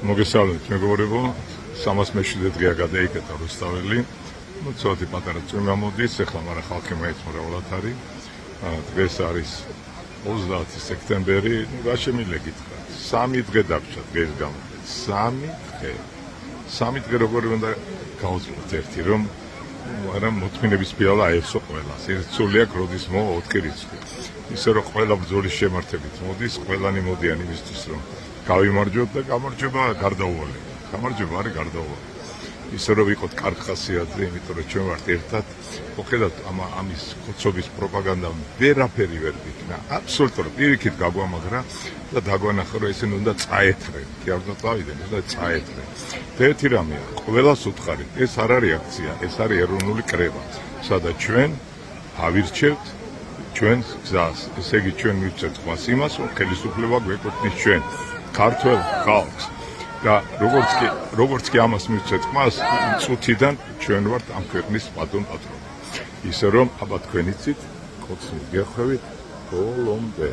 მოგესალმებით მეგობრებო, 307 დღეა გადაიკეთა რუსთაველი. ცოტა პატარა წვიმა მოდის, ეხლა მაგრამ ხალხი მაინც მრავლად არის. დღეს არის 30 სექტემბერი, რა შემიძლია გითხრათ? 3 დღე დაგვრჩა დღეს გამო. 3 დღე როგორ უნდა გავუძლოთ ერთი რომ მაგრამ მოთმინების ფიალა აეცო ყველას. ერთსული აქვს როდის მოვა 4 რიცხვი. ისე რომ ყველა ბრძოლის შემართებით მოდის, ყველანი მოდიან იმისთვის რომ გავიმარჯვოთ და გამარჯვება გარდაუვალე. გამარჯვება არის გარდაუვალე. ისე რომ ვიყოთ კარგ ხასიათზე, იმიტომ რომ ჩვენ ვართ ერთად. მოხედავთ ამის ხოცობის პროპაგანდა ვერაფერი ვერ გიქნა. აბსოლუტურად პირიქით გაგვამაგრა და დაგვანახა რომ ესენი უნდა წაეთრენ. კი არ უნდა წავიდნენ, უნდა წაეთრენ. ერთი რამეა, ყველას უთხარით, ეს არ არის აქცია, ეს არის ეროვნული კრება, სადაც ჩვენ ავირჩევთ ჩვენს გზას. ესე იგი ჩვენ მივცეთ ხმას იმას, რომ ხელისუფლება გვეკუთვნის ჩვენ, ქართველ ხალხს. და როგორც კი ამას მივცეთ ხმას, წუთიდან ჩვენ ვართ ამ ქვეყნის პატრონი. ისე რომ აბა თქვენ იცით, კოცნით გეხვევით ბოლომდე.